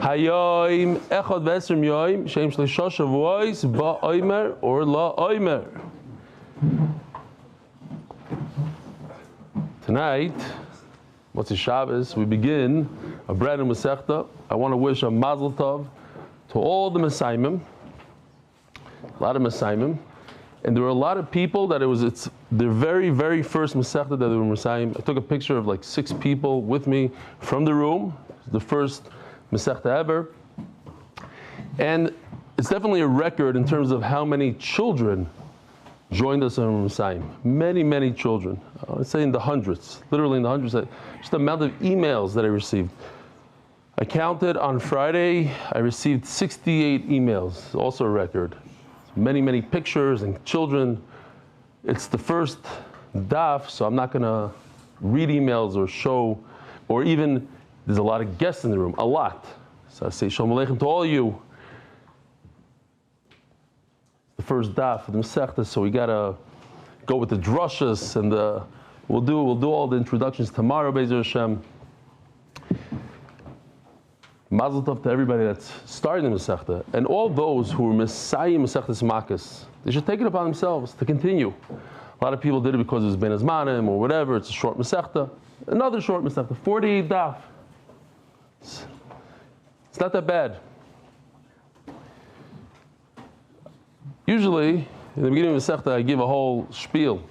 Hayoim echad v'esrim yoim sheim shlisha Shevuos ba'omer or la'omer. Tonight, Motzei Shabbos, we begin a brand new Masechta. I want to wish a Mazel Tov to all the Messiahim, a lot of Messiahim, and there were a lot of people that it's their very, very first Masechta that they were Messiahim. I took a picture of like 6 people with me from the room, the first Masechta ever, and it's definitely a record in terms of how many children joined us on Messiahim. Many, many children. I'd say in the hundreds, literally in the hundreds. Just the amount of emails that I received. I counted on Friday, I received 68 emails, also a record. Many, many pictures and children. It's the first daf, so I'm not going to read emails or show, or even, there's a lot of guests in the room, a lot. So I say Shalom Aleichem to all of you. The first daf of the Masechta, so we got to go with the drushas, and we'll do all the introductions tomorrow, Be'ezer Hashem. Mazel Tov to everybody that's starting the Masechta, and all those who are Messiah Masechtas Makas. They should take it upon themselves to continue. A lot of people did it because it was Ben Azmanim or whatever. It's a short Masechta. Another short Masechta, 48 daf. It's not that bad. Usually, in the beginning of Masechta, I give a whole spiel.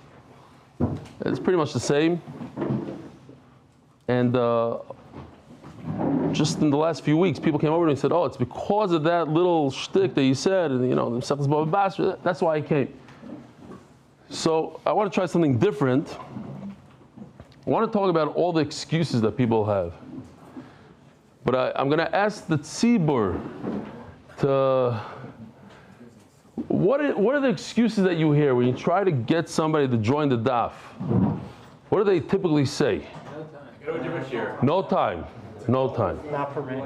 It's pretty much the same. And just in the last few weeks, people came over to me and said, "Oh, it's because of that little shtick that you said, and the Masechtas Bava Basra, that's why I came." So I want to try something different. I want to talk about all the excuses that people have. But I'm going to ask the tzibur to, what are the excuses that you hear when you try to get somebody to join the daf? What do they typically say? No time. No time. Not for me.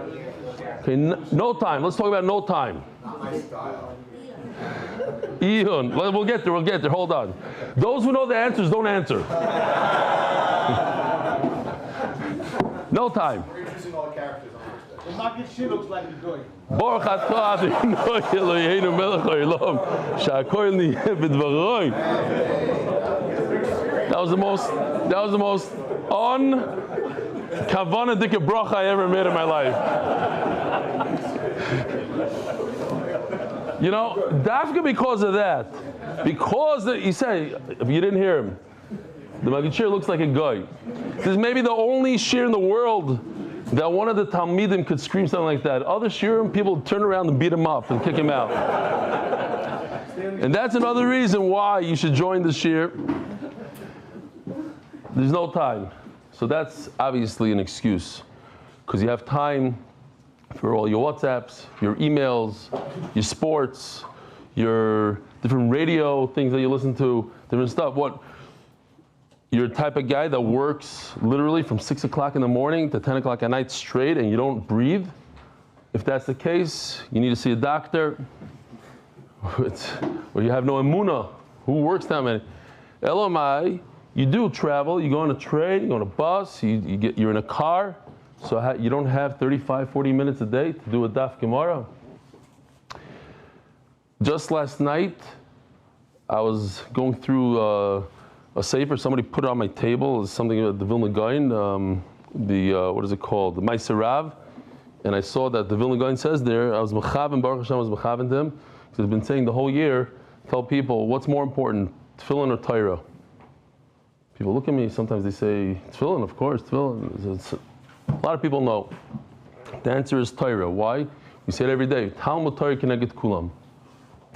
Okay, no time. Let's talk about no time. Not my style. Ehun. We'll get there. Hold on. Those who know the answers don't answer. No time. We're introducing all the characters on The market shit looks like a goy. Baruch atah Adonai Eloheinu melech haolam she'akol niyeh b'dvaroi. That was the most Kavana dika bracha I ever made in my life. Dafka because of that. Because you say, if you didn't hear him, the Maggid Shir looks like a guy. This is maybe the only shir in the world that one of the Talmidim could scream something like that. Other shirim, people turn around and beat him up and kick him out. And that's another reason why you should join the shir. There's no time. So that's obviously an excuse, because you have time for all your WhatsApps, your emails, your sports, your different radio things that you listen to, different stuff. You're the type of guy that works literally from 6 o'clock in the morning to 10 o'clock at night straight and you don't breathe. If that's the case, you need to see a doctor. Or you have no emunah. Who works that many? Elamai, you do travel, you go on a train, you go on a bus, you're in a car, so you don't have 35, 40 minutes a day to do a Daf Gemara. Just last night, I was going through a sefer, somebody put it on my table, it's something about the Vilna Gaon, what is it called, the Ma'aser Rav, and I saw that the Vilna Gaon says there, I was mechaven, Baruch Hashem, I was mechaven to him, he's been saying the whole year, tell people, what's more important, tefillin or Torah? People look at me, sometimes they say, tefillin, of course, tefillin. A lot of people know. The answer is Torah. Why? We say it every day. Talmud Torah keneged kulam.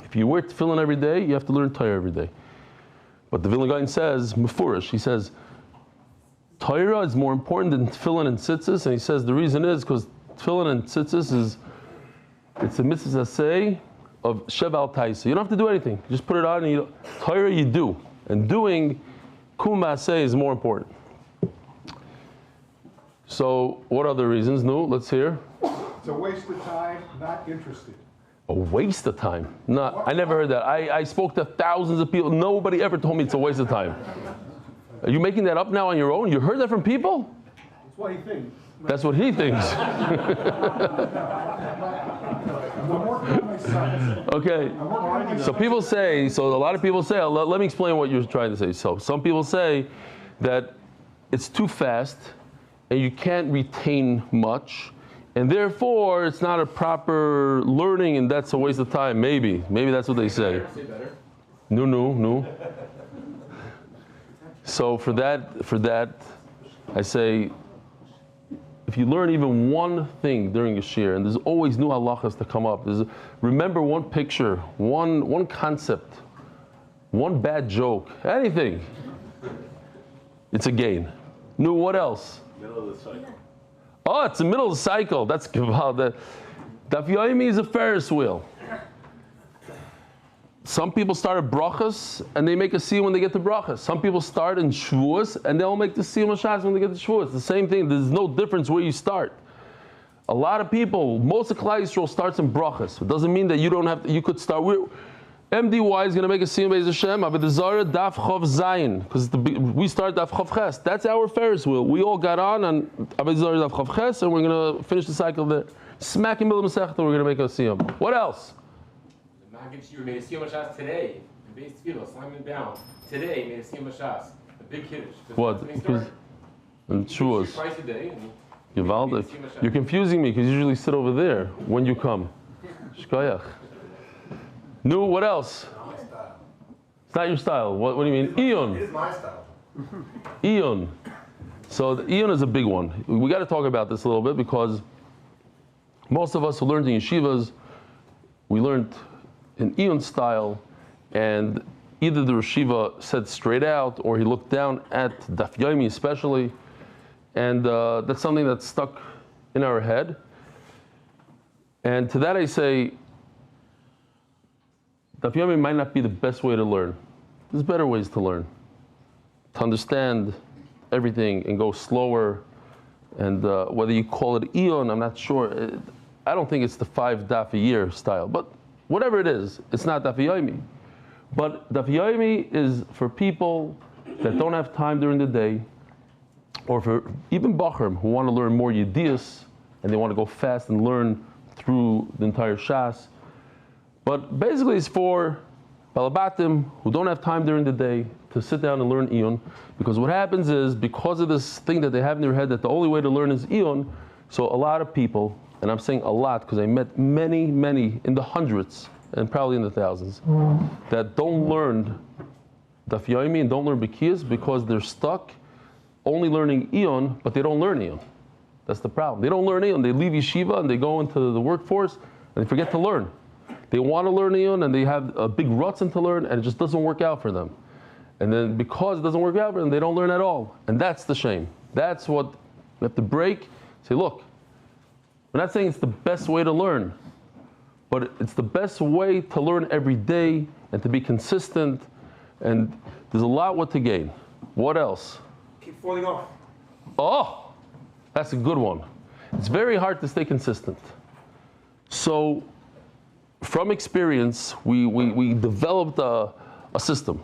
If you wear tefillin every day, you have to learn Torah every day. But the Vilna Gaon says, mefurish, he says, Torah is more important than tefillin and tzitzis, and he says the reason is because tefillin and tzitzis it's a mitzvah say of sheval taisa. You don't have to do anything. Just put it on and Torah you do. And doing kum maseh is more important. So, what other reasons? No, let's hear. It's a waste of time, not interested. A waste of time? No, I never heard that. I spoke to thousands of people. Nobody ever told me it's a waste of time. Are you making that up now on your own? You heard that from people? That's what he thinks. That's what he thinks. Okay. So people say, a lot of people say, let me explain what you're trying to say. So some people say that it's too fast and you can't retain much, and therefore it's not a proper learning and that's a waste of time. Maybe that's what they say. No. So for that, I say, if you learn even one thing during a shir, and there's always new halachas to come up. Remember one picture, one concept, one bad joke, anything. It's a gain. No, what else? Middle of the cycle. Oh, it's the middle of the cycle. That's Daf Yomi is a Ferris wheel. Some people start at brachas and they make a siyum when they get to brachas. Some people start in Shevuos and they'll make the siyum shas when they get to Shevuos. The same thing. There's no difference where you start. A lot of people, most of Klal Yisrael starts in brachas. It doesn't mean that you don't have to, you could start. MDY is going to make a siyum Beis Hashem. Avodah Daf Chav Zayin, because we start Daf Chav Ches. That's our Ferris wheel. We all got on Avodah Daf Chav Ches, and we're going to finish the cycle there. Smack in the middle of Masechta, we're going to make a siyum. What else? The Maggid Shir made a siyum shas today. The Beis Tefillah, Simon Bound, today made a siyum shas. A big kiddush. What? And Shevuos. Twice a day. Gewaldig. You're confusing me because you usually sit over there when you come. Shkoyach. No, what else? It's not your style. What do you mean? Eon. It is my style. Eon. So the Eon is a big one. We got to talk about this a little bit because most of us who learned in yeshivas, we learned in Eon style, and either the Reshiva said straight out or he looked down at Daf Yomi especially, and that's something that's stuck in our head. And to that I say, Daf Yomi might not be the best way to learn. There's better ways to learn. To understand everything and go slower. And whether you call it Eon, I'm not sure. I don't think it's the 5 Daf a year style. But whatever it is, it's not Daf Yomi. But Daf Yomi is for people that don't have time during the day, or for even Bachrim who want to learn more Yediyas, and they want to go fast and learn through the entire Shas. But basically it's for Balabatim who don't have time during the day to sit down and learn Eon, because what happens is, because of this thing that they have in their head that the only way to learn is Eon, so a lot of people, and I'm saying a lot because I met many in the hundreds and probably in the thousands, that don't learn Daf Yomi and don't learn Bekiyas because they're stuck only learning Eon, but they don't learn Eon. That's the problem. They don't learn Eon. They leave yeshiva and they go into the workforce and they forget to learn. They want to learn Eon and they have a big rutzin to learn, and it just doesn't work out for them. And then because it doesn't work out for them, they don't learn at all. And that's the shame. That's what we have to break. Say, look, we're not saying it's the best way to learn, but it's the best way to learn every day and to be consistent. And there's a lot what to gain. What else? Keep falling off. Oh, that's a good one. It's very hard to stay consistent. So, from experience, we developed a system.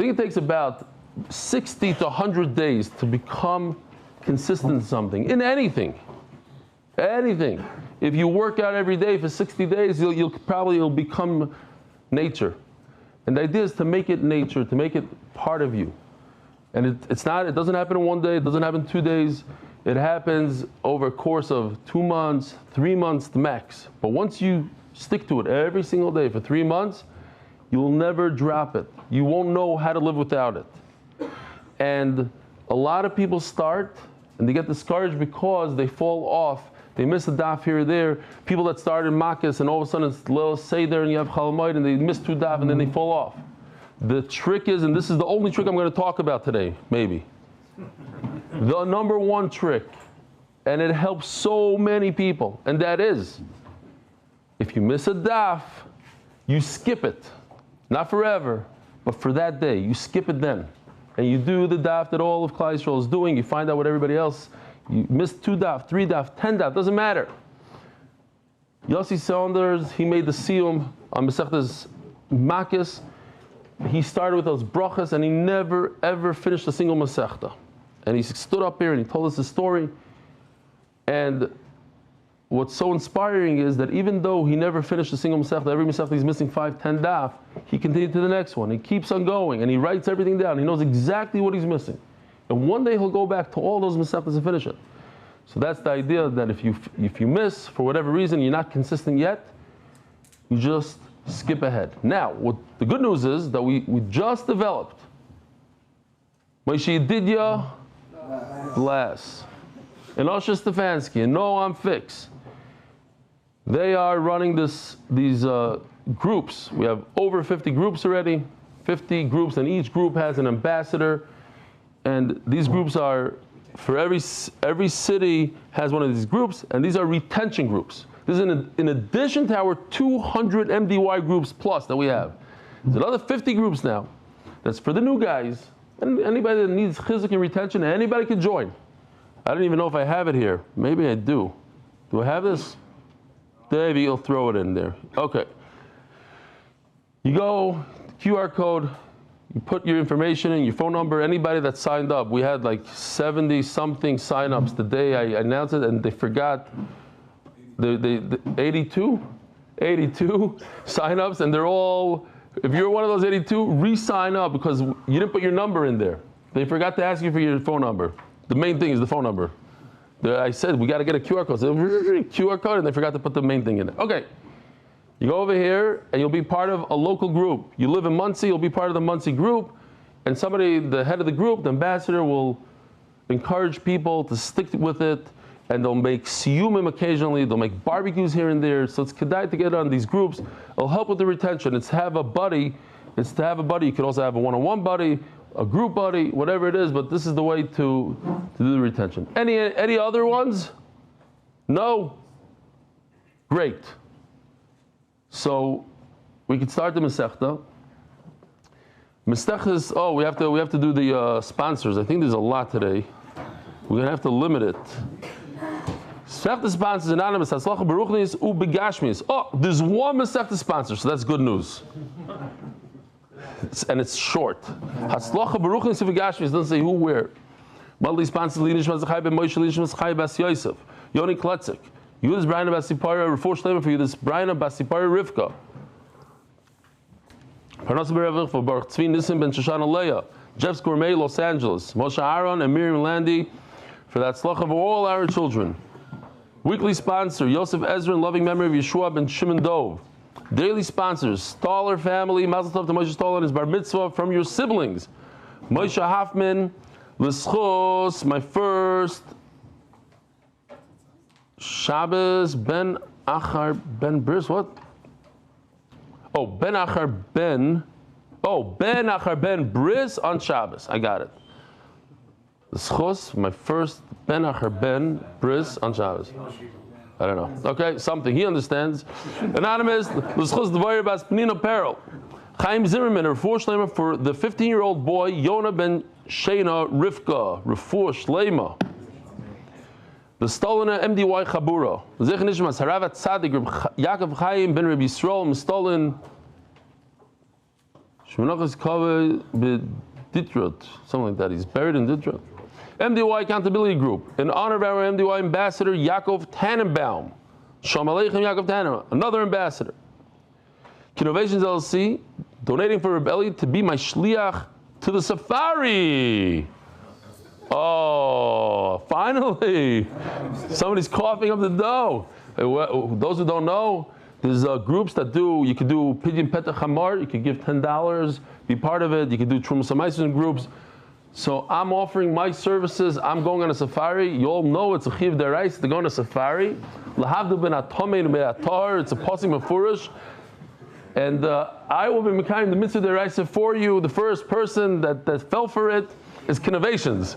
think it takes about 60 to 100 days to become consistent in something, in anything. Anything. If you work out every day for 60 days, you'll become nature. And the idea is to make it nature, to make it part of you. And it doesn't happen in one day, it doesn't happen in 2 days. It happens over a course of 2 months, 3 months the max. But once you stick to it every single day for 3 months, you'll never drop it. You won't know how to live without it. And a lot of people start and they get discouraged because they fall off. They miss a daf here or there. People that start in Makkas and all of a sudden it's Leah Seder and you have Chalamayit and they miss 2 daf and then they fall off. The trick is, and this is the only trick I'm going to talk about today, maybe. The number one trick, and it helps so many people, and that is, if you miss a daf, you skip it. Not forever, but for that day. You skip it then. And you do the daf that all of Klal Yisrael is doing. You find out what everybody else, you missed 2 daf, 3 daf, 10 daf, doesn't matter. Yossi Saunders, he made the siyum on Masechta's Makkas. He started with those brachas and he never ever finished a single Masechta. And he stood up here and he told us the story. And what's so inspiring is that even though he never finished a single Masechta, every Masechta he's missing 5, 10 daf, he continued to the next one. He keeps on going and he writes everything down. He knows exactly what he's missing. And one day he'll go back to all those Masechtas and finish it. So that's the idea, that if you miss, for whatever reason, you're not consistent yet, you just skip ahead. Now, what the good news is that we just developed Moshe Didya Bless and Moshe Stefansky and Noam Fix. They are running these groups. We have over 50 groups already, 50 groups, and each group has an ambassador. And these groups are, for every city has one of these groups, and these are retention groups. This is in addition to our 200 MDY groups plus that we have. There's another 50 groups now. That's for the new guys. And anybody that needs chizuk and retention, anybody can join. I don't even know if I have it here. Maybe I do. Do I have this? Maybe you'll throw it in there. Okay. You go, QR code, you put your information in, your phone number, anybody that signed up. We had like 70 something sign-ups the day I announced it, and they forgot the 82 sign-ups, and they're all, if you're one of those 82, re-sign up because you didn't put your number in there. They forgot to ask you for your phone number. The main thing is the phone number. I said, we got to get a QR code. So QR code, and they forgot to put the main thing in it. Okay. You go over here, and you'll be part of a local group. You live in Muncie, you'll be part of the Muncie group, and somebody, the head of the group, the ambassador, will encourage people to stick with it, and they'll make siyumim occasionally, they'll make barbecues here and there, so it's kedai to get on these groups. It'll help with the retention. It's to have a buddy. You could also have a one-on-one buddy, a group buddy, whatever it is, but this is the way to do the retention. Any other ones? No? Great. So we could start the Masechta. Masechta is, we have to do the sponsors. I think there's a lot today. We're going to have to limit it. Masechta sponsors anonymous. Hatzlacha bruchnius ubegashmis. There's one Masechta sponsor, so that's good news. And it's short. Hatzlacha bruchnius ubegashmis doesn't say who, where. Monthly sponsors: Eli Stefansky, Moshe Bas Yosef, Yoni Klestzick, Yehudit Brayna Basipara, Refuah Shelamah for Yehudit Brayna Basipara Rivka. Parnasa Birevach for Baruch, Tzvi, Nissim ben Shoshana Leah, Jeff's Gourmet, Los Angeles, Moshe Aron Miriam Landy for that Hatzlacha of all our children. Weekly sponsor: Yosef Ezra in loving memory of Yehosua Ben Shimon Dov. Daily sponsors: Stahler Family, Mazel Tov to Moshe Stahler and his bar mitzvah from your siblings. Moshe Hoffman, L'schos, my first Shabbos Ben Achar Ben Bris. What? Ben Achar Ben Bris on Shabbos. I got it. L'schos, my first Ben Achar Ben Bris on Shabbos. I don't know. Okay, something. He understands. Anonymous, L'schos Dvar Bas Penina Peril. Chaim Zimmerman, a Refuah Shelamah for the 15-year-old boy, Yona Ben Shayna Rivka, Refuah Shelamah. The Stoliner MDY Chabura. Zech Nishmas, Haravat Tzadik, Yaakov Chaim Ben Rabbi Yisrael, Stolin Shmonachas Kaveh B'Ditrut, something like that. He's buried in Ditrut. MDY Accountability Group, in honor of our MDY ambassador, Yaakov Tannenbaum. Shalom Aleichem, Yaakov Tannenbaum, another ambassador. Innovations LLC, donating for Rebellion to be my shliach to the safari. Oh, finally. Somebody's coughing up the dough. Those who don't know, there's groups that do, you could do Pidyon Petach Hamar, you could give $10, be part of it. You could do Trumas HaMaison groups. So I'm offering my services. I'm going on a safari. You all know it's a chiv derais to go on a safari. Lahavdu ben atomein be'atar. It's a posing mefurish. And I will be mekayim the mitzvah derais for you. The first person that fell for it is Kinnovations.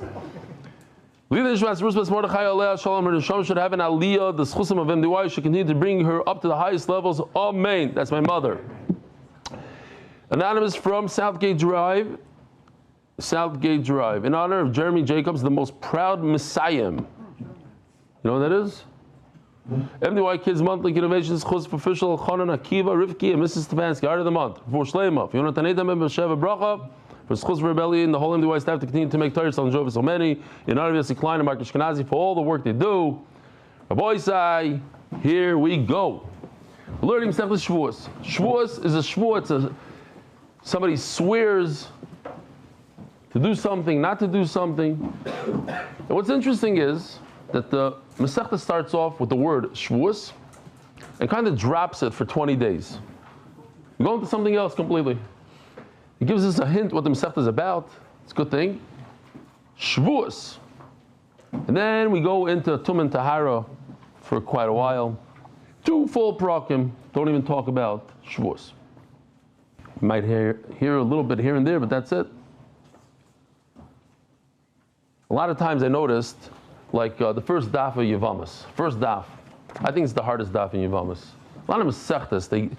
Leah Nishmas Mordechai Aleh Shalom. Her neshama should have an aliyah. The schusim of MDY should continue to bring her up to the highest levels. Amen. That's my mother. Anonymous from Southgate Drive. Southgate Drive. In honor of Jeremy Jacobs, the most proud messiah. You know what that is? MDY Kids Monthly Innovations, Chuz Official, Chonan Akiva, Rivki, and Mrs. Stefansky, Art of the Month. Refuah Shelamah. If you want to donate them, Sheva Bracha. For Chuz Rebellion, the whole MDY staff to continue to make Torah on Jova so many. In honor of Yossi Klein and Mark Ashkenazi for all the work they do. Rabbi Isai, here we go. We're learning Masechta Shevuos. Shevuos is a shvuah. It's somebody swears to do something, not to do something. And what's interesting is that the Masechta starts off with the word Shevuos and kind of drops it for 20 days. We go into something else completely. It gives us a hint what the Masechta is about. It's a good thing. Shevuos. And then we go into Tum and Tahara for quite a while. 2 full prakim, don't even talk about Shevuos. You might hear a little bit here and there, but that's it. A lot of times I noticed, like the first daf of Yevamis, first daf, I think it's the hardest daf in Yevamis. A lot of Masechtas, they,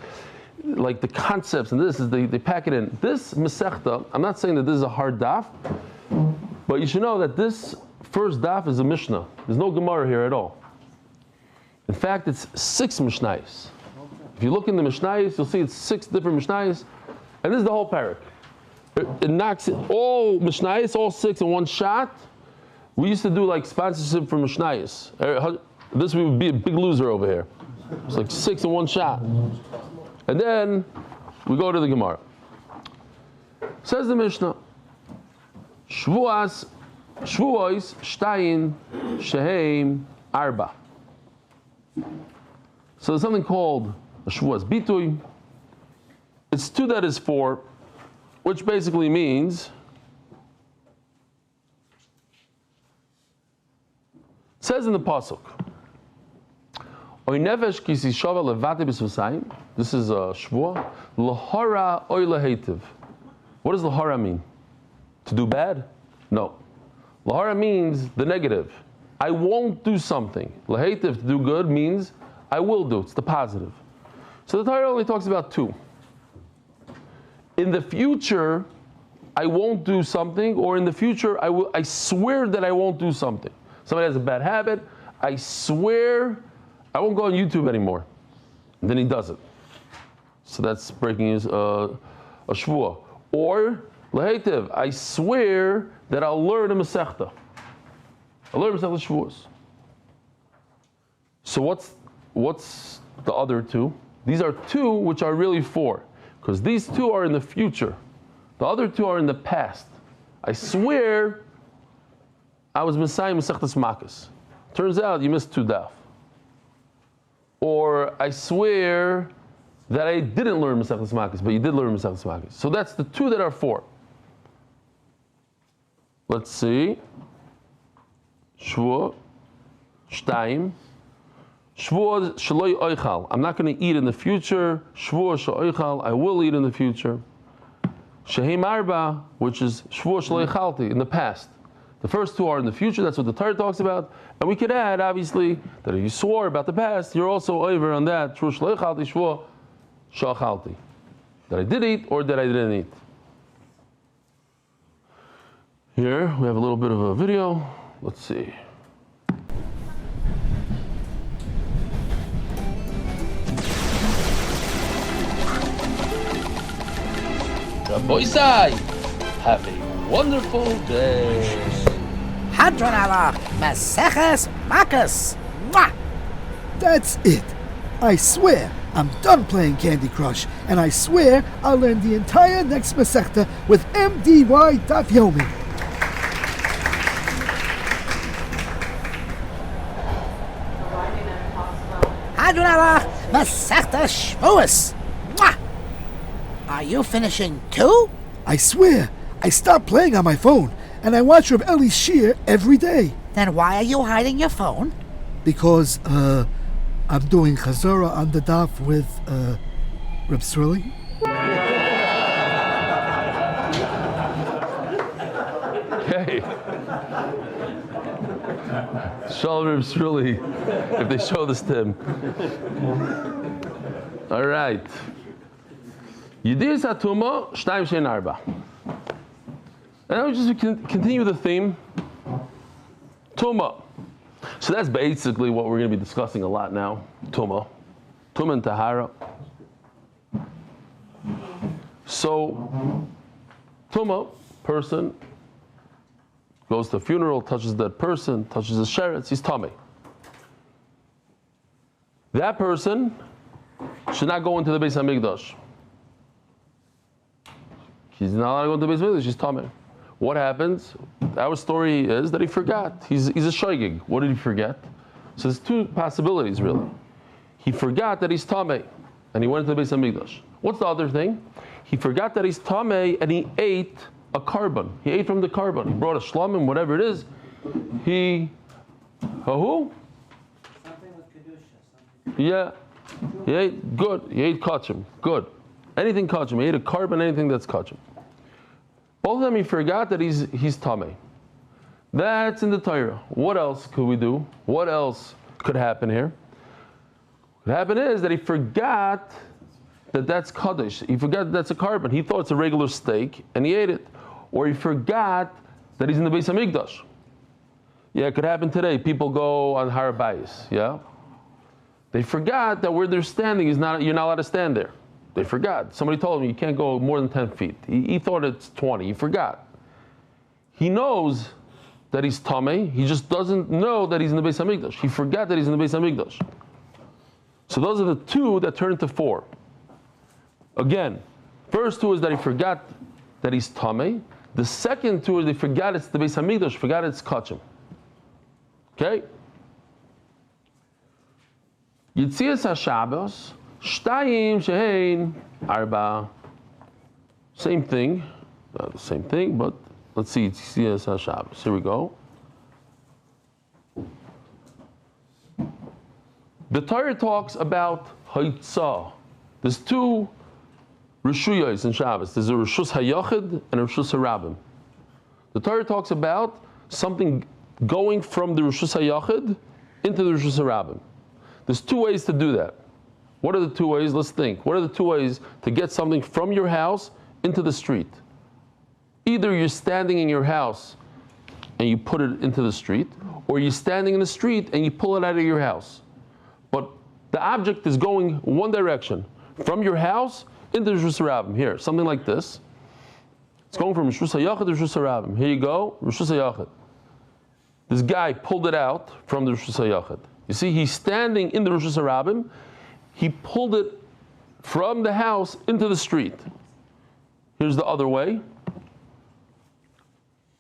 like the concepts and this is they pack it in. This Masechta, I'm not saying that this is a hard daf, but you should know that this first daf is a Mishnah. There's no Gemara here at all. In fact, it's 6 Mishnayos. If you look in the Mishnayos, you'll see it's 6 different Mishnayos, and this is the whole parak. It knocks all Mishnayos, all 6 in one shot. We used to do like sponsorship for Mishnayos. This would be a big loser over here. It's like 6 in one shot. And then we go to the Gemara. Says the Mishnah, Shevuos Shtayin Sheheim Arba. So there's something called a Shevuos Bitui. It's 2 that is 4, which basically means it says in the pasuk, "Oy nefesh ki sishava levate b'svasayim." This is a shvuah. Lahara oy lahetiv. What does lahara mean? To do bad? No. Lahara means the negative. I won't do something. Lahetiv, to do good, means I will do. It's the positive. So the Torah only talks about 2. In the future, I won't do something, or in the future, I swear that I won't do something. Somebody has a bad habit, I swear I won't go on YouTube anymore. And then he does it. So that's breaking his a shvuah. Or lahetiv, I swear that I'll learn a Masechta. I'll learn Masechta Shevuos. So what's the other 2? These are 2 which are really 4. Because these 2 are in the future. The other 2 are in the past. I swear I was Messiah Masechtas Makkos. Turns out you missed 2 daf. Or I swear that I didn't learn Masechtas Makkos, but you did learn Masechtas Makkos. So that's the 2 that are 4. Let's see. Shvuah, Shtaim. Shvuah shaloi oichal. I'm not going to eat in the future. Shvuah shaloichal. I will eat in the future. Sheheim arba, which is shvuah shaloichalti, in the past. The first 2 are in the future. That's what the Torah talks about. And we could add, obviously, that if you swore about the past, you're also over on that. Shvuah shaloichalti, shvuah shalchalti. That I did eat or that I didn't eat. Here we have a little bit of a video. Let's see. Raboisai, have a wonderful day. Hadron alach, Maseches Makas. Mwah! That's it. I swear I'm done playing Candy Crush, and I swear I'll learn the entire next Masechta with MDY Daf Yomi. Hadron alach, Masechta Shevuos. Mwah! Are you finishing too? I swear, I stopped playing on my phone, and I watch Rav Eli's shir every day. Then why are you hiding your phone? Because, I'm doing Chazara on the daf with, Reb Srili. Okay. Shalom Reb Srili, if they show this to him. All right. Yidir Satuma, Shtayim Shein Arba. And I would just continue the theme. Tuma. So that's basically what we're going to be discussing a lot now. Tuma. Tuma and Tahara. So, Tuma, person, goes to a funeral, touches that person, touches his sheretz, he's tummy. That person should not go into the Beis HaMikdash. He's not allowed to go into the Beis HaMikdash, he's tummy. What happens? Our story is that he forgot. He's a shoygig. What did he forget? So there's two possibilities really. He forgot that he's tamei, and he went into the Beis HaMikdash. What's the other thing? He forgot that he's tamei, and he ate a carbon. He ate from the carbon. He brought a shlamim, whatever it is. He, who? Something with kedusha. Yeah. He ate good. He ate kachim. Good. Anything kachim. He ate a carbon. Anything that's kachim. Both of them, he forgot that he's tamei. That's in the Torah. What else could we do? What else could happen here? What happened is that he forgot that that's kaddish. He forgot that that's a carbon. He thought it's a regular steak, and he ate it. Or he forgot that he's in the Beis HaMikdash. Yeah, it could happen today. People go on Har Bayis, yeah? They forgot that where they're standing is not, you're not allowed to stand there. They forgot. Somebody told him you can't go more than 10 feet. He thought it's 20. He forgot. He knows that he's tamei. He just doesn't know that he's in the Beis HaMikdash. He forgot that he's in the Beis HaMikdash. So those are the two that turn into four. Again, first two is that he forgot that he's tamei. The second two is they forgot it's the Beis HaMikdash, forgot it's kachim. Okay? Yitzias HaShabbos, Shtayim Shein Arba. Same thing. Not the same thing, but let's see. Yitzias HaShabbos. Here we go. The Torah talks about Haitzah. There's two Rishuyos in Shabbos. There's a Rishus HaYachid and a Rishus HaRabim. The Torah talks about something going from the Rishus HaYachid into the Rishus HaRabim. There's two ways to do that. What are the two ways? Let's think. What are the two ways to get something from your house into the street? Either you're standing in your house and you put it into the street, or you're standing in the street and you pull it out of your house. But the object is going one direction, from your house into the Rishus HaRabim. Here, something like this. It's going from Rishus HaYachid to Rishus HaRabim. Here you go, Rishus HaYachid. This guy pulled it out from the Rishus HaYachid. You see, he's standing in the Rishus HaRabim. He pulled it from the house into the street. Here's the other way.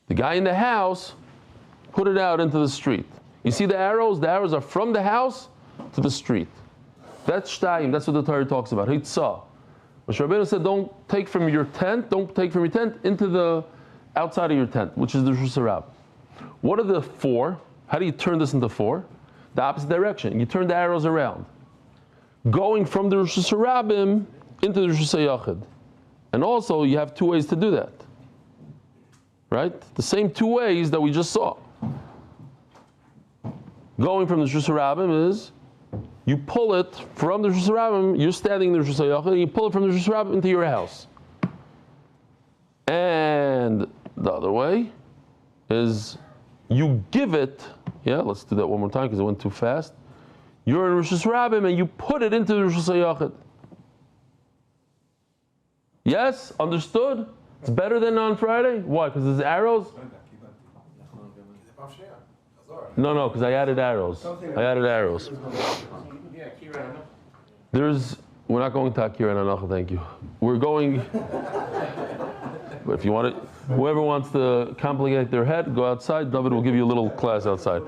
The guy in the house put it out into the street. You see the arrows? The arrows are from the house to the street. That's shtayim. That's what the Torah talks about. Hitzah. Moshe Rabbeinu said, don't take from your tent into the outside of your tent, which is the Rishus HaRabim. What are the four? How do you turn this into four? The opposite direction. You turn the arrows around. Going from the Rishus HaRabim into the Rishus HaYachid. And also, you have two ways to do that. Right? The same two ways that we just saw. Going from the Rishus HaRabim is, you pull it from the Rishus HaRabim, you're standing in the Rishus HaYachid, and you pull it from the Rishus HaRabim into your house. And the other way is, you give it, yeah, let's do that one more time because it went too fast. You're in Rishus HaRabim and you put it into the Rishus HaYachid. Yes? Understood? It's better than on Friday? Why? Because there's arrows? No, because I added arrows. We're not going to Akira and Anacha, thank you. We're going, but if you want it, whoever wants to complicate their head, go outside. David will give you a little class outside.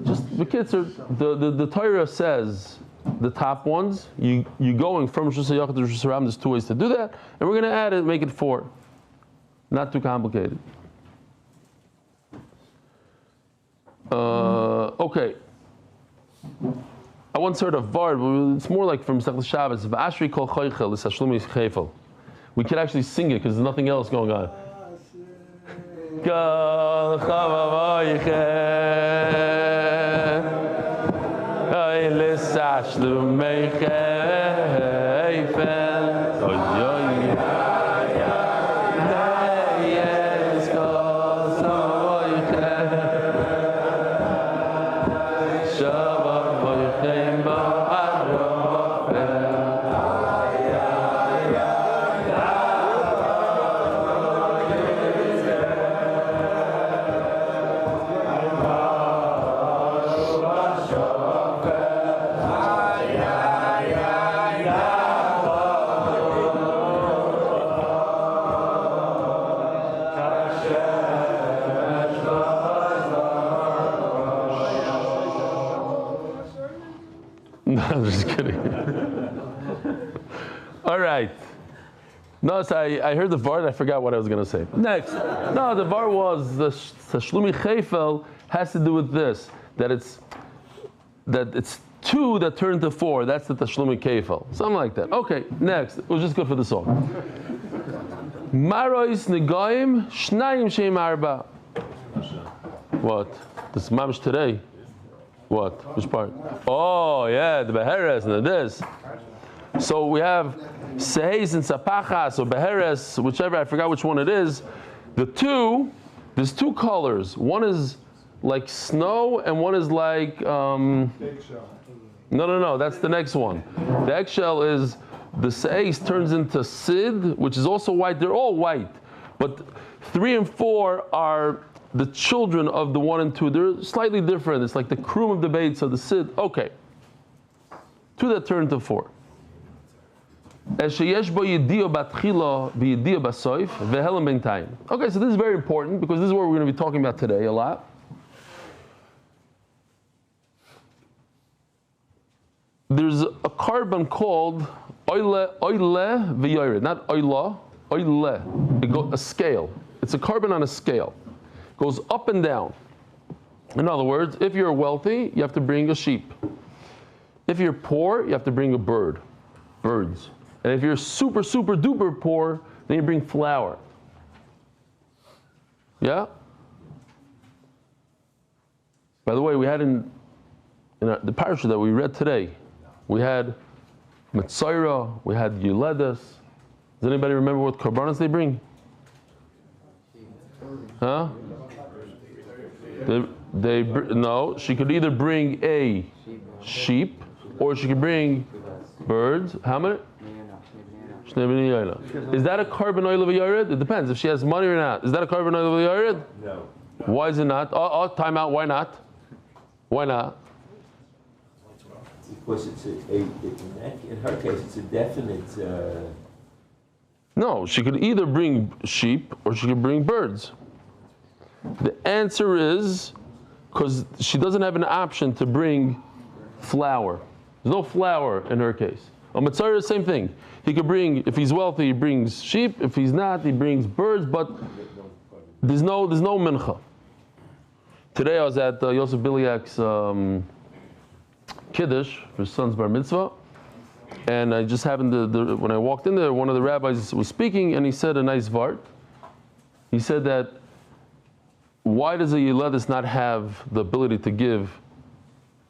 Just the kids are, the Torah says, the top ones, you going from Rosh Hashanah to Rosh Hashanah, there's 2 ways to do that, and we're going to add it, make it 4. Not too complicated. Okay. I once heard of Vard, but it's more like from Masechta Shabbos. V'ashri kol choichel l'sashlumi chayfel. We could actually sing it because there's nothing else going on. Kol chavav choichel l'sashlumi chayfel. I'm just kidding. All right. No, so I heard the var, I forgot what I was going to say. Next. No, the var was the Shlumi Chayfel has to do with this, that it's 2 that turn to 4. That's the Tashlumi Chayfel. Something like that. Okay, next. It was just good for the song. Marois Negoim Shnayim Shem Arba. What? This is Mamish today. What? Which part? Oh, yeah, the Beheres and the this. So we have Sehes and Sapachas or Beheres, whichever, I forgot which one it is. There's 2 colors. One is like snow and one is like, No, that's the next one. The eggshell is, the Sehes turns into Sid, which is also white. They're all white. But 3 and 4 are the children of the 1 and 2. They're slightly different. It's like the krum of the Beitz of the Sid. Okay. 2 that turn to 4. Okay, so this is very important because this is what we're going to be talking about today a lot. There's a carbon called oile v'yored, not oila, oile. A scale. It's a carbon on a scale. Goes up and down. In other words, if you're wealthy, you have to bring a sheep. If you're poor, you have to bring a birds. And if you're super, super duper poor, then you bring flour. Yeah? By the way, we had in the parasha that we read today, we had Metzora, we had Yuledas. Does anybody remember what karbanos they bring? Huh? No, she could either bring a sheep or she could bring birds. How many? Is that a carbon oil of a yared? It depends if she has money or not. Is that a carbon oil of a yared? No. Why is it not? Time out. Why not? Why not? Because in her case, it's a definite. No, she could either bring sheep or she could bring birds. The answer is because she doesn't have an option to bring flour. There's no flour in her case. A Metzora, same thing. He could bring, if he's wealthy, he brings sheep. If he's not, he brings birds. But there's no mincha. Today I was at Yosef Biliak's Kiddush for his son's bar mitzvah, and I just happened to, when I walked in there, one of the rabbis was speaking, and he said a nice vart. He said that, why does a Yeledis not have the ability to give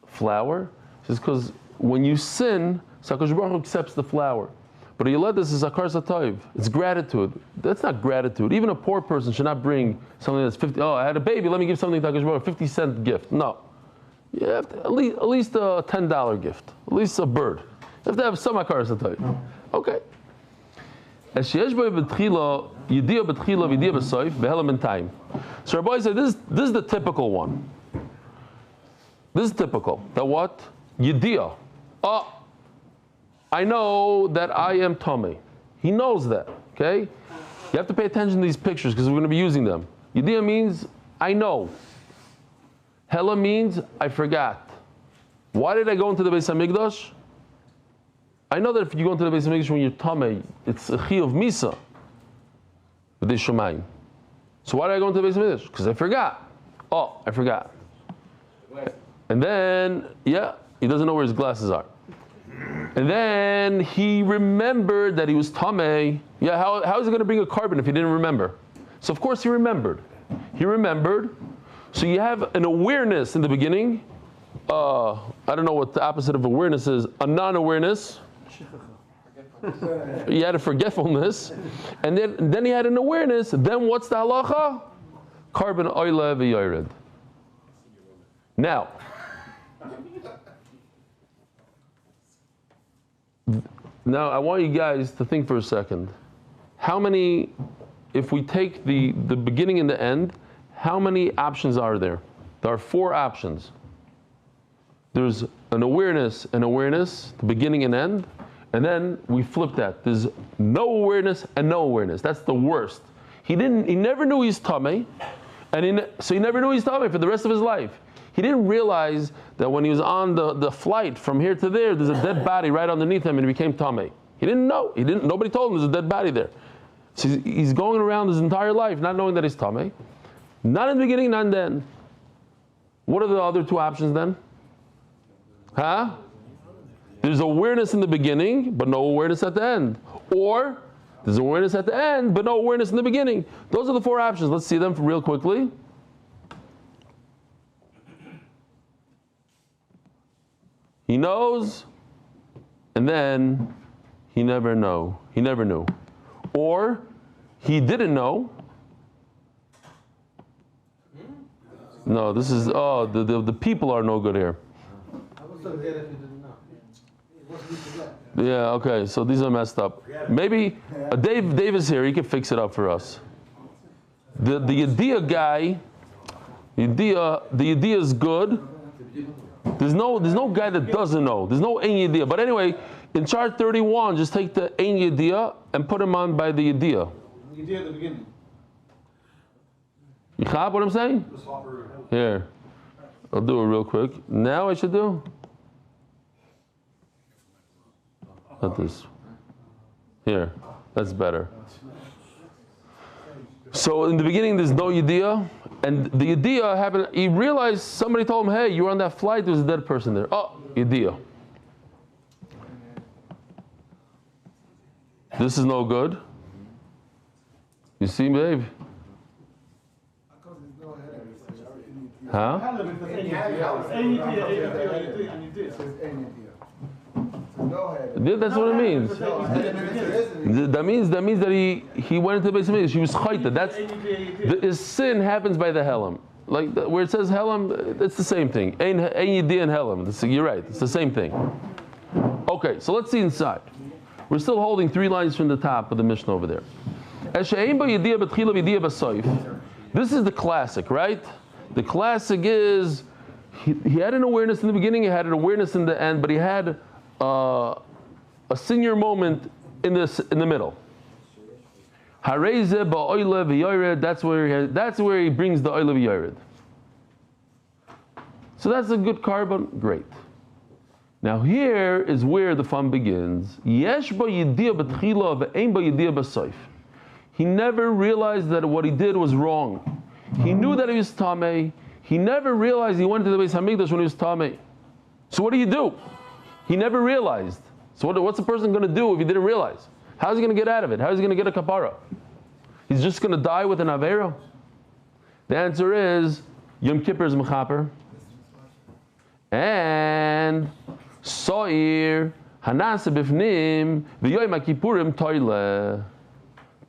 flour? He says, because when you sin, HaKadosh Baruch Hu accepts the flour. But a Yeledis is akar satayv. It's gratitude. That's not gratitude. Even a poor person should not bring something that's 50, I had a baby, let me give something to HaKadosh Baruch Hu, 50-cent gift. No. You have to, at least a $10 gift. At least a bird. have to have some hakaras hatov. Okay. As sheyesh bo betchila yediyah betchila v'yediyah b'soif behelam in time. So Rabbi said this is the typical one. This is typical. That what? Yediyah. Oh, I know that I am Tomei. He knows that. Okay? You have to pay attention to these pictures because we're going to be using them. Yediyah means I know. Hela means I forgot. Why did I go into the Beis Hamikdash? I know that if you go into the Beis Hamikdash when you're Tomei, it's a chi of Misa. With the Shemayim. So why did I go into the Beis Hamikdash? Because I forgot. Oh, I forgot. And then, he doesn't know where his glasses are. And then he remembered that he was Tameh. Yeah, how is he going to bring a carbon if he didn't remember? So of course he remembered. So you have an awareness in the beginning. I don't know what the opposite of awareness is. A non-awareness. He had a forgetfulness. And then he had an awareness. Then what's the halacha? Carbon oile v'yored. Now, I want you guys to think for a second. How many, if we take the beginning and the end, how many options are there? There are 4 options. There's an awareness, the beginning and end, and then we flip that. There's no awareness and no awareness. That's the worst. He never knew he's Tameh, so he never knew he's Tameh for the rest of his life. He didn't realize that when he was on the flight from here to there, there's a dead body right underneath him and he became Tameh. He didn't know. Nobody told him there's a dead body there. So he's going around his entire life not knowing that he's Tameh. Not in the beginning, not in the end. What are the other 2 options then? There's awareness in the beginning, but no awareness at the end. Or there's awareness at the end, but no awareness in the beginning. Those are the 4 options. Let's see them real quickly. He knows, and then he never knew. Or he didn't know. No, this is, the people are no good here. Yeah, okay, so these are messed up. Maybe Dave is here, he can fix it up for us. The Yediyah guy, the Yediyah is good. There's no guy that doesn't know. There's no Ein Yediyah. But anyway, in chart 31, just take the Ein Yediyah and put him on by the Yediyah. Yediyah at the beginning. You chab what I'm saying? Here. I'll do it real quick. Now I should do? Not this. Here. That's better. So in the beginning there's no Yediyah. And the Yediyah happened, he realized somebody told him, hey, you were on that flight, there's a dead person there. Oh, Yediyah. This is no good. You see, babe? Huh? Yeah, that's what it means. That means that he went into the Beis Hamikdash. He was chayta. His sin happens by the helam. Like where it says helam, it's the same thing. Ein yediyah and helam. You're right. It's the same thing. Okay, so let's see inside. We're still holding 3 lines from the top of the Mishnah over there. This is the classic, right? The classic is he had an awareness in the beginning, he had an awareness in the end, but he had a senior moment in the middle. That's where he brings the oile v'yored. So that's a good carbon, great. Now here is where the fun begins. Yesh ba yediyah b'tchila ve'ein ba yediyah b'soif. He never realized that what he did was wrong. He knew that he was tamei. He never realized he went to the Beis Hamikdash when he was tamei. So what do? He never realized. So what's a person going to do if he didn't realize? How's he going to get out of it? How is he going to get a kapara? He's just going to die with an avera? The answer is Yom Kippur is mechaper. And Soir Hanasa bifnim v'yoyim HaKippurim toile.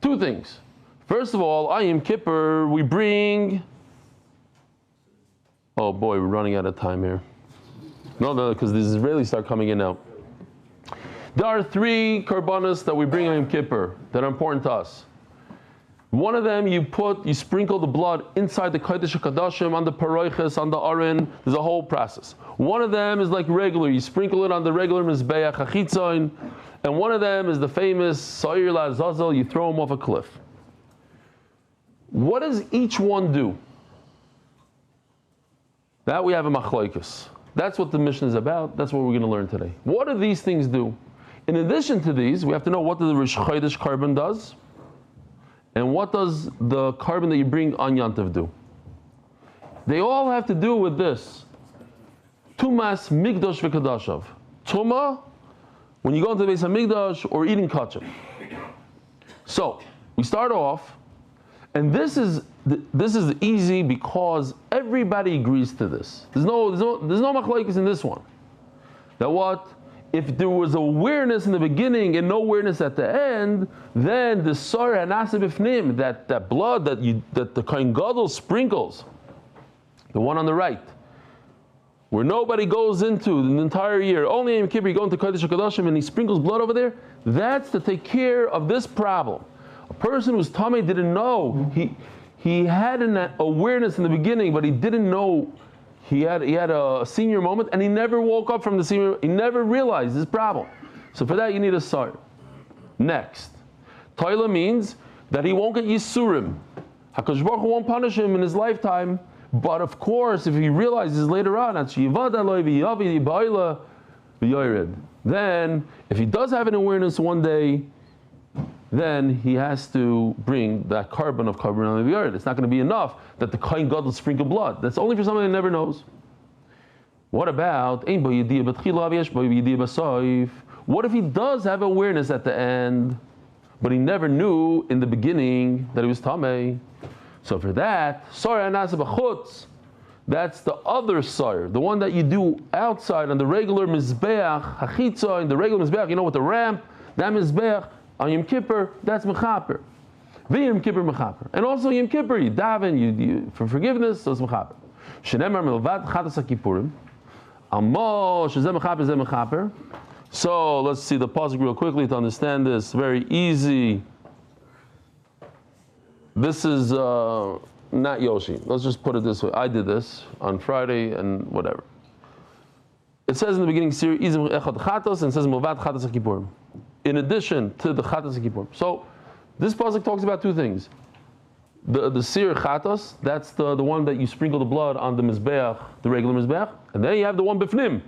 2 things. First of all, on Yom Kippur we bring. Oh boy, we're running out of time here. No, because the Israelis start coming in now. There are 3 karbanos that we bring on Yom Kippur that are important to us. One of them, you sprinkle the blood inside the Kodesh HaKadoshim, on the Paroiches, on the Aron. There's a whole process. One of them is like regular. You sprinkle it on the regular Mizbeach HaChitzoin. And one of them is the famous Sa'ir La'azazel. You throw them off a cliff. What does each one do? That we have a machlokes. That's what the mission is about. That's what we're going to learn today. What do these things do? In addition to these, we have to know what the Rosh Chodesh carbon does. And what does the carbon that you bring on Yantav do? They all have to do with this. Tumas Migdosh v'Kadashav. Tuma, when you go into the Beis HaMikdash, or eating kachim. So, we start off, and this is easy because everybody agrees to this. There's no machlokes in this one. That what? If there was awareness in the beginning and no awareness at the end, then the sar hanasa b'fnim, that blood that the Kohen Gadol sprinkles, the one on the right, where nobody goes into the entire year, only in Yom Kippur you go into Kodesh HaKadoshim and he sprinkles blood over there, that's to take care of this problem. A person who's tamei didn't know, he had an awareness in the beginning, but he didn't know. He had a senior moment, and he never woke up from the senior. He never realized this problem. So for that, you need a sar. Next, Toila means that he won't get yisurim. Hakadosh Baruch Hu won't punish him in his lifetime. But of course, if he realizes later on, then if he does have an awareness one day, then he has to bring that carbon of carbon on the yard. It's not going to be enough that the Kohen Gadol sprinkle blood. That's only for someone who never knows. What about what if he does have awareness at the end, but he never knew in the beginning that he was tamei? So for that, that's the other sar, the one that you do outside on the regular mizbeach hachitza, in the regular mizbeach, you know, with the ramp, that mizbeach. On Yom Kippur, that's mechaper. Yom Kippur mechaper. And also Yom Kippur, you daven, you for forgiveness, so it's mechaper. Shenemar milvad chatas haKippurim. Amo shezeh mechaper, zeh mechaper. So let's see the pasuk real quickly to understand this. Very easy. This is not Yoshi. Let's just put it this way. I did this on Friday and whatever. It says in the beginning, Siri izim echad chatos, and it says milvad chatas haKippurim. In addition to the Chatas HaKippurim. So, this pasuk talks about 2 things. The Sir Chatas, that's the one that you sprinkle the blood on the Mizbeach, the regular Mizbeach, and then you have the one Bifnim,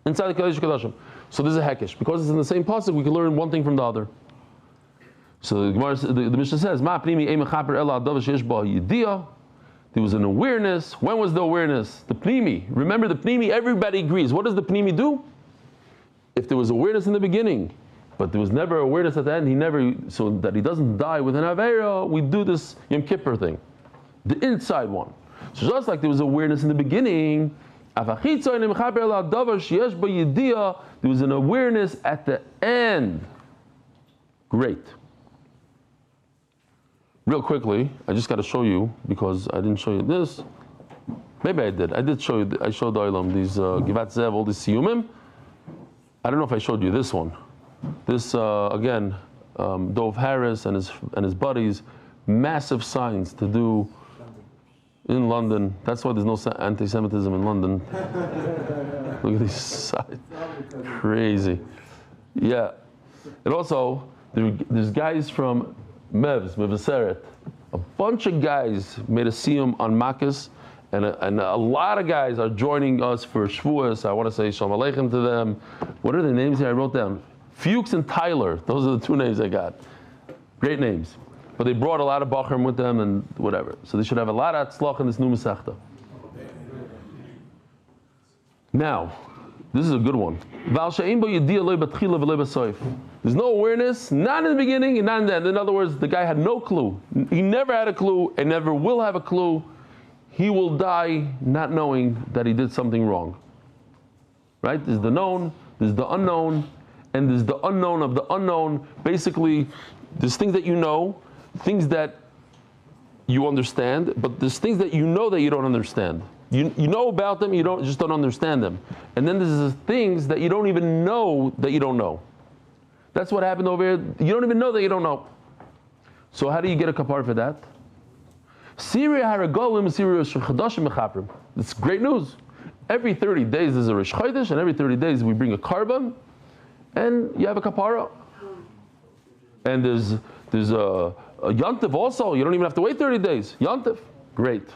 inside the Kodesh HaKadoshim. So this is a Hekesh. Because it's in the same pasuk, we can learn one thing from the other. So the Mishnah says, Ma pnimi ein mechaper ela adav sheyesh ba yediyah. There was an awareness. When was the awareness? The pnimi. Remember the pnimi, everybody agrees. What does the pnimi do? If there was awareness in the beginning, but there was never awareness at the end, so that he doesn't die with an Aveira, we do this Yom Kippur thing. The inside one. So just like there was awareness in the beginning, there was an awareness at the end. Great. Real quickly, I just got to show you, because I didn't show you this. Maybe I did. I did show you, I showed the Olam, these Givat Zev, all these Siyumim. I don't know if I showed you this one. This again, Dov Harris and his buddies, massive signs to do in London. That's why there's no anti-Semitism in London. Look at these signs, crazy. Yeah, and also there's guys from Mevaseret. A bunch of guys made a siyum on Makkas. And a lot of guys are joining us for Shevuos. I want to say Shalom Aleichem to them. What are the names here? I wrote down. Fuchs and Tyler. Those are the 2 names I got. Great names. But they brought a lot of Bachrim with them and whatever. So they should have a lot of Hatzlacha in this new Masechta. Now, this is a good one. There's no awareness, not in the beginning and not in the end. In other words, the guy had no clue. He never had a clue and never will have a clue. He will die not knowing that he did something wrong. Right? There's the known, there's the unknown, and there's the unknown of the unknown. Basically, there's things that you know, things that you understand, but there's things that you know that you don't understand. You know about them, you just don't understand them. And then there's things that you don't even know that you don't know. That's what happened over here. You don't even know that you don't know. So how do you get a kapara for that? It's great news. Every 30 days there's a Rish Chodesh, and every 30 days we bring a carbon, and you have a kapara. And there's a Yontif also. You don't even have to wait 30 days. Yontif, great.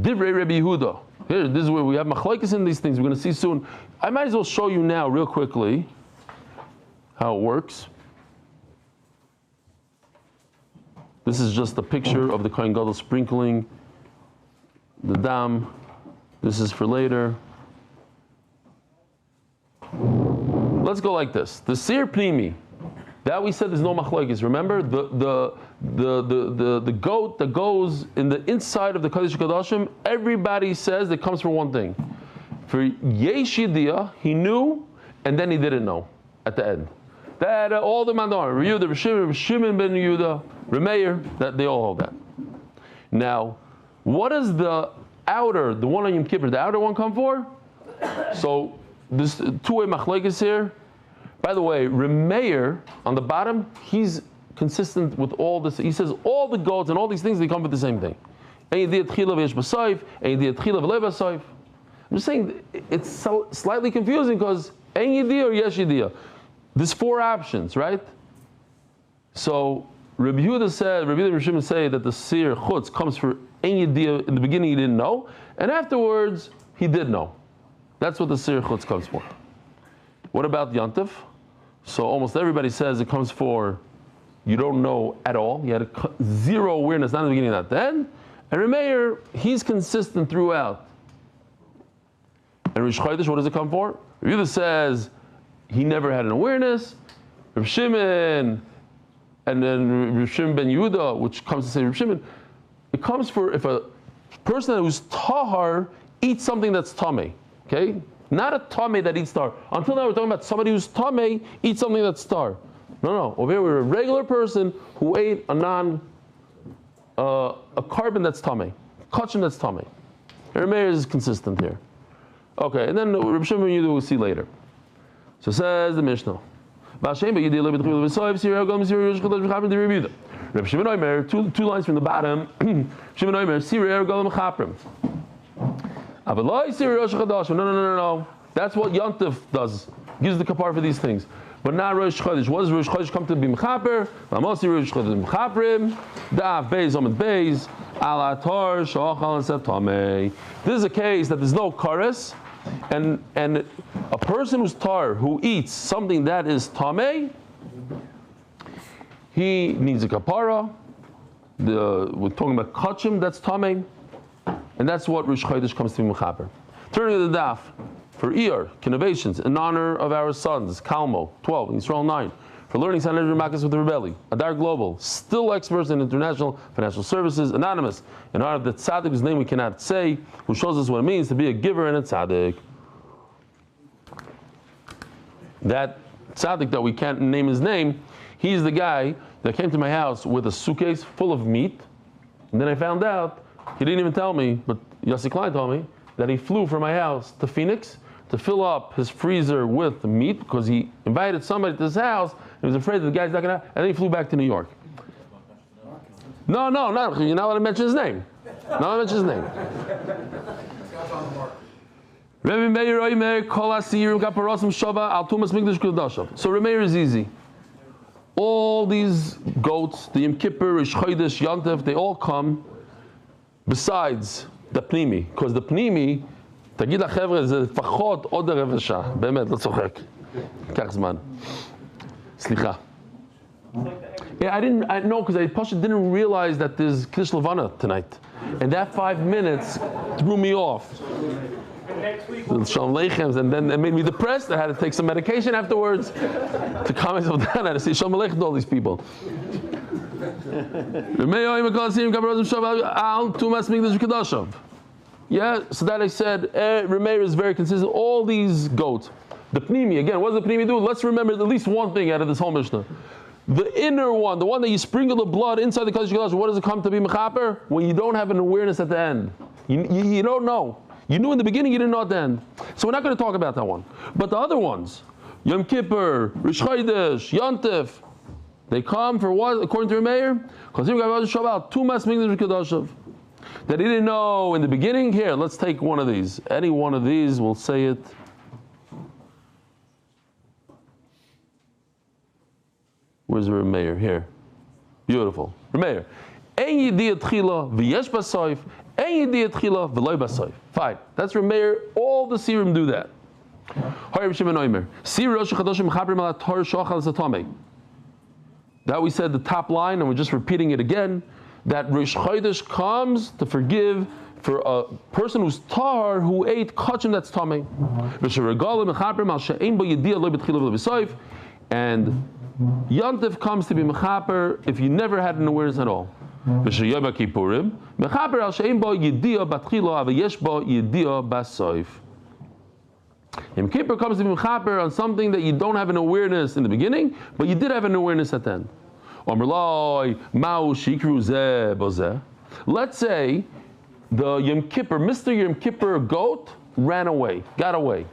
Divrei Rabbi Yehuda. Here, this is where we have machlokes in these things. We're going to see soon. I might as well show you now, real quickly, how it works. This is just a picture of the Kohen Gadol sprinkling the dam. This is for later. Let's go like this. The Sir Pnimi, that we said there's no machlokes. Remember the goat that goes in the inside of the Kodesh Kodashim. Everybody says it comes from one thing. For Yesh Yediyah, he knew, and then he didn't know at the end. That all the Mandar, Yehuda, Shimon ben Yehuda, Remeir, that they all hold that. Now, what does the outer, the one on Yom Kippur, the outer one come for? So this two-way machlokes here. By the way, Remeir on the bottom, he's consistent with all this. He says all the goats and all these things, they come with the same thing. I'm just saying it's so slightly confusing because Ein Yediyah or Yesh Yediyah. There's four options, right? So Rabbi Yehuda said, Rabbi Yehuda and Rabbi Shimon say that the Sir Chutz comes for Ein Yediyah. In the beginning he didn't know, and afterwards he did know. That's what the Sir Chutz comes for. What about Yontif? So almost everybody says it comes for you don't know at all. You had zero awareness, not in the beginning, not then. And Remeir, he's consistent throughout. And Rish Chodesh, what does it come for? Rabbi Yehuda says he never had an awareness. Rabbi Shimon, and then Rabbi Shimon ben Yehuda, which comes to say Rabbi Shimon, it comes for if a person who's tahar eats something that's tameh, okay? Not a tameh that eats tar. Until now we're talking about somebody who's tameh eats something that's tar. No. Over here we're a regular person who ate a carbon that's tameh, kachim that's tameh. Remeir is consistent here. Okay, and then Rabbi Shimon ben Yehuda we'll see later. So says the Mishnah. Rabbi Shimon Omer, two lines from the bottom. Shimon Omer, Sirei Ergalim Chaprim. Avaloi Sirei Rosh Chodesh. No. That's what Yontif does. Gives the kapar for these things. But not Rosh Chodesh. What does Rosh Chodesh come to be Mechaper? Lamosi Rosh Chodesh Mechaprim. Daf Beis Amud Beis. Ala Tor Shochal Tamei. This is a case that there's no chorus. And a person who's tar, who eats something that is tamei, he needs a kapara. We're talking about kachim, that's tamei, and that's what Rish Chodesh comes to be mechaper. Turning to the daf for Iyar, innovations in honor of our sons, Kalmo 12, Yisrael 9, for learning Sanhedrin Makkos with the Rebelli, Adar Global, still experts in international financial services, Anonymous, in honor of the tzaddik whose name we cannot say, who shows us what it means to be a giver and a tzaddik. That tzaddik that we can't name his name, he's the guy that came to my house with a suitcase full of meat, and then I found out, he didn't even tell me, but Yossi Klein told me, that he flew from my house to Phoenix to fill up his freezer with meat because he invited somebody to his house. He was afraid that the guy's not going to, and then he flew back to New York. No, you're not allowed to mention his name. So Remeir is easy. All these goats, the Yom Kippur, Rish Chodesh, Yontif, they all come besides the Pnimi, because the Pnimi, תגיד לחבר'ה, זה לפחות עוד רבע שעה, באמת, לא צוחק. קח זמן. סליחה. Yeah, I know, because I didn't realize that there's Kiddush Levana tonight. And that 5 minutes threw me off. Shalom Aleichem, and then it made me depressed. I had to take some medication afterwards to calm myself down. I had to say Shalom Aleichem to all these people. Yeah, so that I said, Remeir is very consistent. All these goats. The Pnimi, again, what does the Pnimi do? Let's remember at least one thing out of this whole Mishnah. The inner one, the one that you sprinkle the blood inside the Kodesh Kodesh, what does it come to be Mechaper? When you don't have an awareness at the end. You don't know. You knew in the beginning, you didn't know at the end. So we're not going to talk about that one. But the other ones, Yom Kippur, Rosh Chodesh, Yontif, they come for what, according to Meir? Because that he didn't know in the beginning. Here, let's take one of these. Any one of these, we'll say it. Where's Meir? Here. Beautiful. Meir. Ein yediyah tchila v'yesh basoif, ein yediyah tchila v'loy basoif. Fine. That's Meir. All the Sirim do that. That we said the top line, and we're just repeating it again, that Rosh Chodesh comes to forgive for a person who's tar who ate kachim that's tamei. And Yontif comes to be mechaper if you never had an awareness at all. Yom Kippur comes to be mechaper on something that you don't have an awareness in the beginning, but you did have an awareness at the end. Let's say the Yom Kippur, Mr. Yom Kippur goat ran away, got away.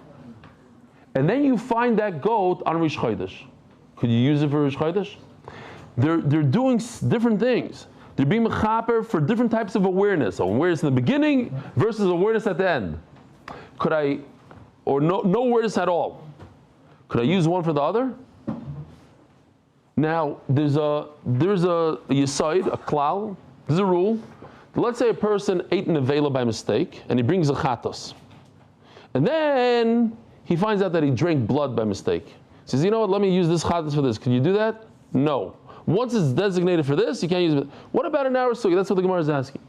And then you find that goat on Rosh Chodesh. Could you use it for Rosh Chodesh? They're doing different things. They're being mechaper for different types of awareness. So awareness in the beginning versus awareness at the end. Could I, or no awareness at all? Could I use one for the other? Now, there's a yisaid, a klal, there's a rule. Let's say a person ate an avela by mistake, and he brings a chatos. And then he finds out that he drank blood by mistake. He says, you know what, let me use this chatos for this. Can you do that? No. Once it's designated for this, you can't use it. What about an hour sugi? That's what the Gemara is asking.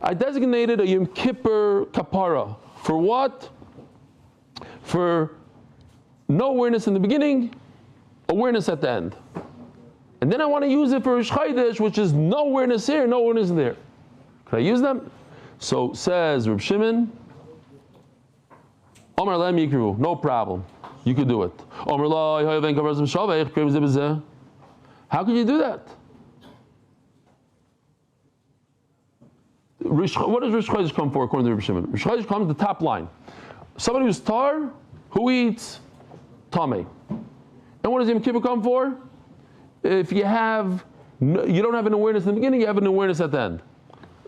I designated a Yom Kippur kapara. For what? For no awareness in the beginning, awareness at the end. And then I want to use it for Rosh Chodesh, which is no awareness here, no awareness there. Can I use them? So says Reb Shimon, Omar Lem Yikru, no problem. You could do it. Omar La, how can you do that? What does Rosh Chodesh come for according to Reb Shimon? Rosh Chodesh comes the top line. Somebody who's tar, who eats tamei. And what does Yom Kippur come for? If you don't have an awareness in the beginning, you have an awareness at the end.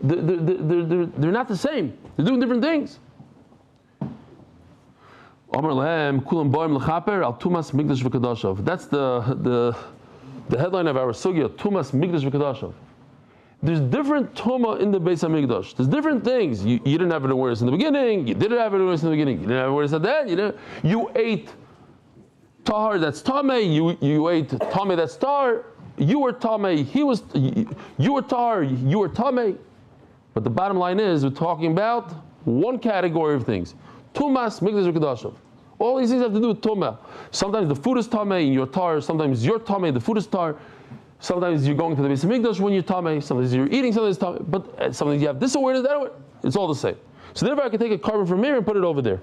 They're not the same. They're doing different things. That's the headline of our sugya, Tumas Migdash V'Kadashav. There's different Tuma in the Beis HaMikdash. There's different things. You didn't have an awareness in the beginning. You didn't have an awareness in the beginning. You didn't have awareness at the end. You ate tahar that's tamei. You ate tamei that's tar. You were tamei. You were tar. You were tamei. But the bottom line is, we're talking about one category of things. Tumas Migdash V'Kadashav. All these things have to do with tumah. Sometimes the food is tamei and you're tar. Sometimes you're tamei, the food is tar. Sometimes you're going to the Beis HaMikdash when you're tamei. Sometimes you're eating something that's tamei. But sometimes you have this awareness, that awareness. It's all the same. So therefore I can take a carbon from here and put it over there.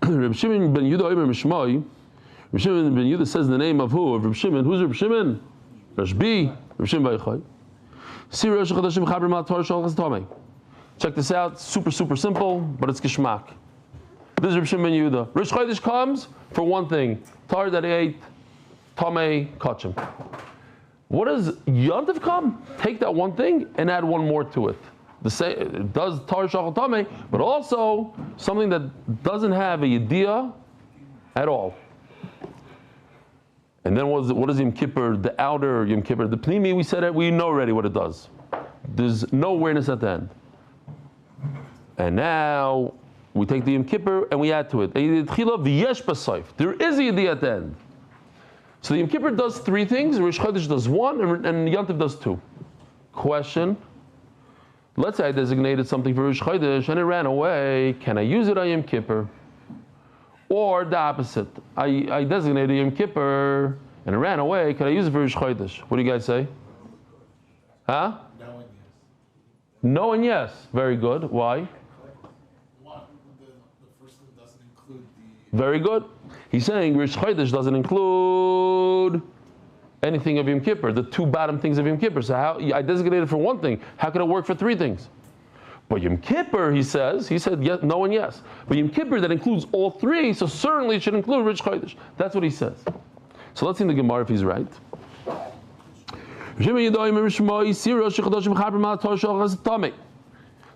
Reb Shimon ben Yehuda Omer Mishmai. Reb Shimon ben Yehuda says the name of who? Of Reb Shimon. Who's Reb Shimon? Rashbi. Reb Shimon Baichai. Check this out. Super simple, but it's geshmak. This is Reb Shimon ben Yehuda. Rosh Chodesh comes for one thing. Tar that he ate, tamei, kachim. What does Yontif come? Take that one thing and add one more to it. It does tar shachal tamei, but also something that doesn't have a yediyah at all. And then what is Yom Kippur? The outer Yom Kippur, the pnimi. We said it. We know already what it does. There's no awareness at the end. And now we take the Yom Kippur and we add to it. There is a yediyah at the end. So the Yom Kippur does three things. Rosh Chodesh does one, and Yontif does two. Question. Let's say I designated something for Rosh Chodesh and it ran away. Can I use it on Yom Kippur? Or the opposite. I designated Yom Kippur and it ran away. Can I use it for Rosh Chodesh? What do you guys say? Huh? No and yes. No and yes. Very good. Why? One, the first one doesn't include the... Very good. He's saying Rosh Chodesh doesn't include anything of Yom Kippur, the two bottom things of Yom Kippur. So how I designated for one thing, how could it work for three things? But Yom Kippur, he said yes, no and yes. But Yom Kippur, that includes all three, so certainly it should include Rich Chodesh. That's what he says. So let's see in the Gemara if he's right.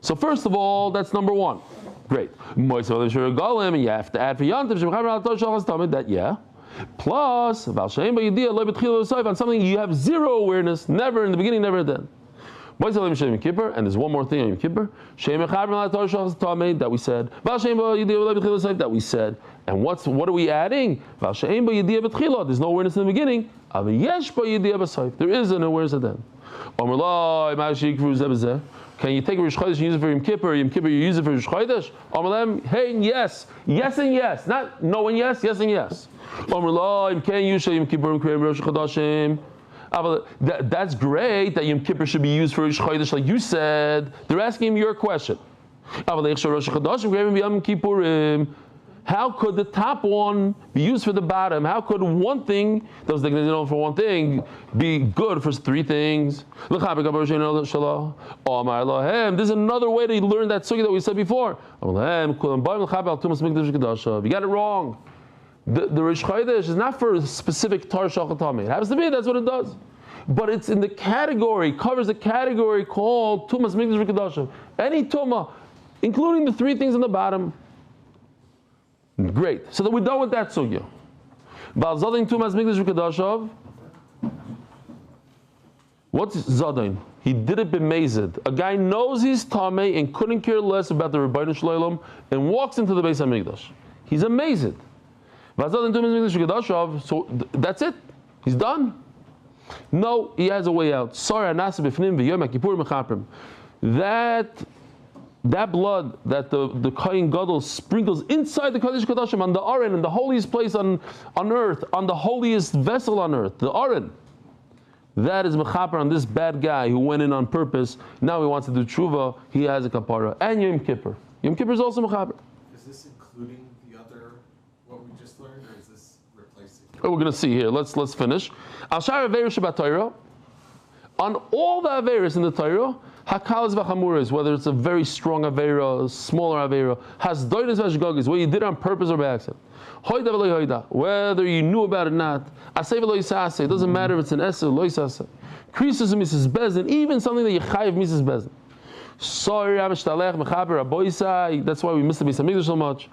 So first of all, that's number one. Great. And you have to add for Yantiv, that yeah. Plus, on something you have zero awareness, never in the beginning, never at the end. And there's one more thing on Yom Kippur that we said. That we said. And what are we adding? There's no awareness in the beginning. There is an awareness at the end. Can you take a Rosh Chodesh and use it for Yom Kippur? Yom Kippur, you use it for Rosh Chodesh? Hey, yes. Yes and yes. Not no and yes, yes and yes. That's great that Yom Kippur should be used for Rosh Chodesh, like you said. They're asking him your question. How could the top one be used for the bottom? How could one thing that was known for one thing be good for three things? There's another way to learn that sugi that we said before. You got it wrong. The Rosh Chodesh is not for a specific tar shachatami. It happens to be, that's what it does. But it's in the category, covers a category called Tumas Mikdash V'Kedashah. Any Tumah, including the three things on the bottom. Great. So that we're done with that sugya. Bal Zadin Tumas Mikdash V'Kedashah. What's Zadin? He did it b'mezid. A guy knows he's Tameh and couldn't care less about the Rebbeinu Shleilam and walks into the Beis HaMikdash. He's amazed. So that's it. He's done. No, he has a way out. That blood that the Kohen Gadol sprinkles inside the Kodesh Kodashim on the Aron, in the holiest place on earth, on the holiest vessel on earth, the Aron. That is mechaper on this bad guy who went in on purpose. Now he wants to do tshuva. He has a kapara. And Yom Kippur. Yom Kippur is also mechaper. Is this including the other, what we just learned, or is this replacing? Oh, we're going to see here. Let's finish. Al Shar Averis Shabbat Torah. On all the Averis in the Torah, Hakalas v'chamuras, whether it's a very strong Avera, a smaller Avera, has doidas v'ashgogis, whether you did it on purpose or by accident. Hoida v'lo hoida, whether you knew about it or not. Asay v'lo yisasay, it doesn't matter if it's an Esser, lo yisasay. Krisus Mrs. Bezin, even something that you chayiv Mrs. Bezin. Sorry, Amishtalech, Mechaber, Aboisai, that's why we miss the Beis HaMikdash so much.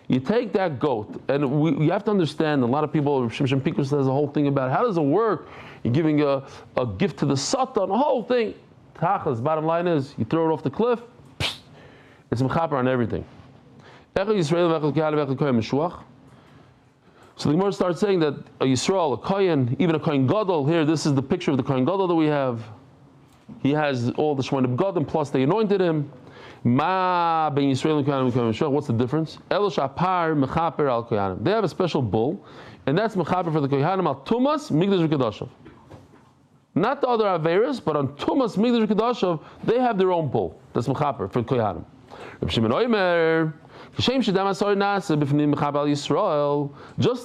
You take that goat, and you have to understand, a lot of people, Shimshon Pikus says a whole thing about how does it work? You're giving a gift to the Satan, a whole thing. Tachas, bottom line is, you throw it off the cliff, it's Mechaber on everything. So the Gemara starts saying that a Yisrael, a Kohen, even a Kohen Gadol, here, this is the picture of the Kohen Gadol that we have. He has all the Shmonim Gadim, plus they anointed him. Ma ben Yisrael and Kohanim. What's the difference? Elosh Apar Mechaper al Kohanim. They have a special bull, and that's Mechaper for the Kohanim al Tumas Migdash V'Kedashav. Not the other Averis, but on Tumas Migdash V'Kedashav, they have their own bull. That's Mechaper for Kohanim. Reb Shimon Omer. Just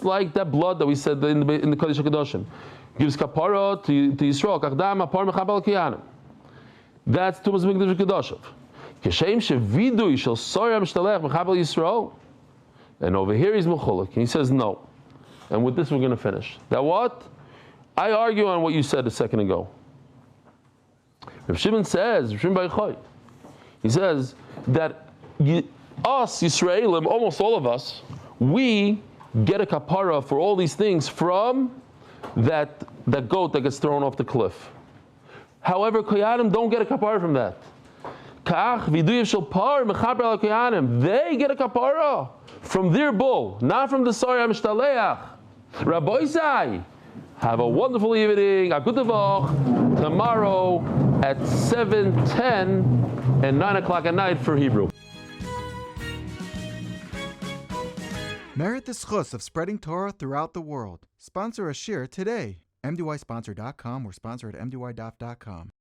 like that blood that we said in the Kodesh HaKadoshim gives kapara to Yisrael. Kachdam apar mechabal kiyanim. That's Tumas Migdash V'Kedashav. Kishem shevidui shel soyam shtalech mechabal Yisrael. And over here he's mechulek. He says no. And with this we're going to finish. That what? I argue on what you said a second ago. Reb Shimon says, Reb Shimon Baichai, he says that us, Yisraelim, almost all of us, we get a kapara for all these things from that goat that gets thrown off the cliff. However, Koyanim don't get a kapara from that. They get a kapara from their bull, not from the Sarya Mishtaleach. Rabbi Isai, have a wonderful evening. A good Voch. Tomorrow at 7:10 and 9 o'clock at night for Hebrew. Merit the schus of spreading Torah throughout the world. Sponsor a shir today. MDYsponsor.com or sponsor at MDYDaf.com.